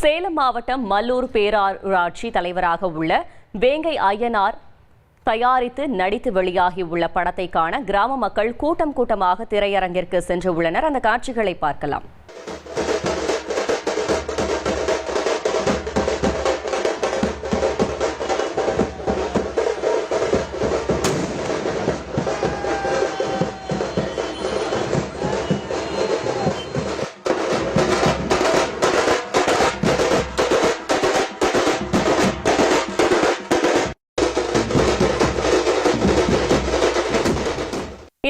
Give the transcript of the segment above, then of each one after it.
சேலம் மாவட்டம் மல்லூர் பேரூராட்சி தலைவராக உள்ள வேங்கை ஐயனார் தயாரித்து நடித்து வெளியாகியுள்ள படத்தை காண கிராம மக்கள் கூட்டம் கூட்டமாக திரையரங்கிற்கு சென்று உள்ளனர். அந்த காட்சிகளை பார்க்கலாம்.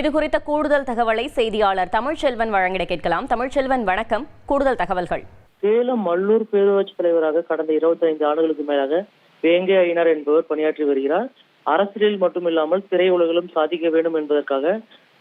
இது குறித்த கூடுதல் தகவலை செய்தியாளர் தமிழ்ச்செல்வன் வழங்கிட கேட்கலாம். தமிழ்ச்செல்வன், வணக்கம். கூடுதல் தகவல்கள். சேலம் மல்லூர் பேரூராட்சி தலைவராக கடந்த 25 ஆண்டுகளுக்கு மேலாக வேங்கை ஐயனார் என்பவர் பணியாற்றி வருகிறார். அரசியலில் மட்டுமில்லாமல் திரையுலகிலும் சாதிக்க வேண்டும் என்பதற்காக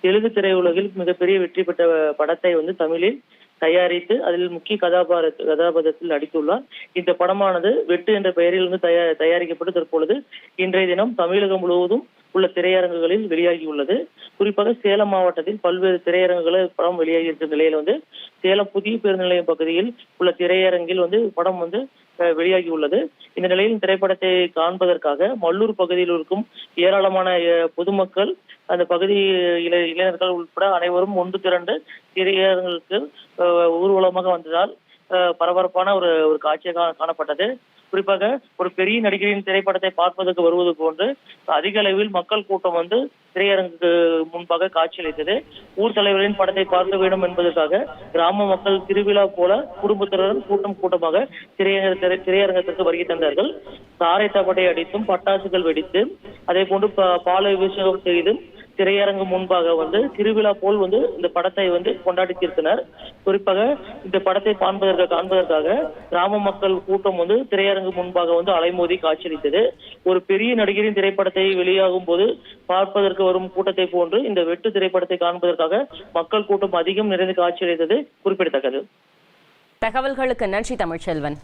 தெலுங்கு திரையுலகில் மிகப்பெரிய வெற்றி பெற்ற படத்தை தமிழில் தயாரித்து அதில் முக்கிய கதாபாத்திரத்தில் நடித்துள்ளார். இந்த படமானது வெட்டு என்ற பெயரில் தயாரிக்கப்பட்டு தற்பொழுது இன்றைய தினம் தமிழகம் முழுவதும் உள்ள திரையரங்குகளில் வெளியாகியுள்ளது. குறிப்பாக சேலம் மாவட்டத்தில் பல்வேறு திரையரங்குகளில் படம் வெளியாகி இருக்கிற நிலையில சேலம் புதிய பேருந்து நிலையம் பகுதியில் உள்ள திரையரங்கில் படம் வெளியாகி உள்ளது. இந்த நிலையில் திரைப்படத்தை காண்பதற்காக மல்லூர் பகுதியில் இருக்கும் ஏராளமான பொதுமக்கள், அந்த பகுதி இளைஞர்கள் உட்பட அனைவரும் ஒன்று திரண்டு திரையரங்குகளுக்கு ஊர்வலமாக வந்ததால் பரபரப்பான ஒரு காட்சியாக காணப்பட்டது. குறிப்பாக ஒரு பெரிய நடிகரின் திரைப்படத்தை பார்ப்பதற்கு வருவது போன்று அதிக அளவில் மக்கள் கூட்டம் திரையரங்குக்கு முன்பாக காட்சியளித்தது. ஊர் தலைவரின் படத்தை பார்க்க வேண்டும் என்பதற்காக கிராம மக்கள் திருவிழா போல குடும்பத்தினருடன் கூட்டமாக திரையரங்கத்திற்கு வருகை தந்தார்கள். சாரை தப்பட்டை அடித்தும் பட்டாசுகள் வெடித்து அதே போன்று பால் அபிஷேகம் செய்து திரையரங்கு முன்பாக திருவிழா போல் இந்த படத்தை கொண்டாடி தீர்த்தனர். குறிப்பாக இந்த படத்தை காண்பதற்காக கிராம மக்கள் கூட்டம் திரையரங்கு முன்பாக அலைமோதி காட்சியளித்தது. ஒரு பெரிய நடிகரின் திரைப்படத்தை வெளியாகும் போது பார்ப்பதற்கு வரும் கூட்டத்தை போன்று இந்த வெட்டு திரைப்படத்தை காண்பதற்காக மக்கள் கூட்டம் அதிகம் நிறைந்து காட்சியளித்தது குறிப்பிடத்தக்கது. தகவல்களுக்கு நன்றி தமிழ்ச்செல்வன்.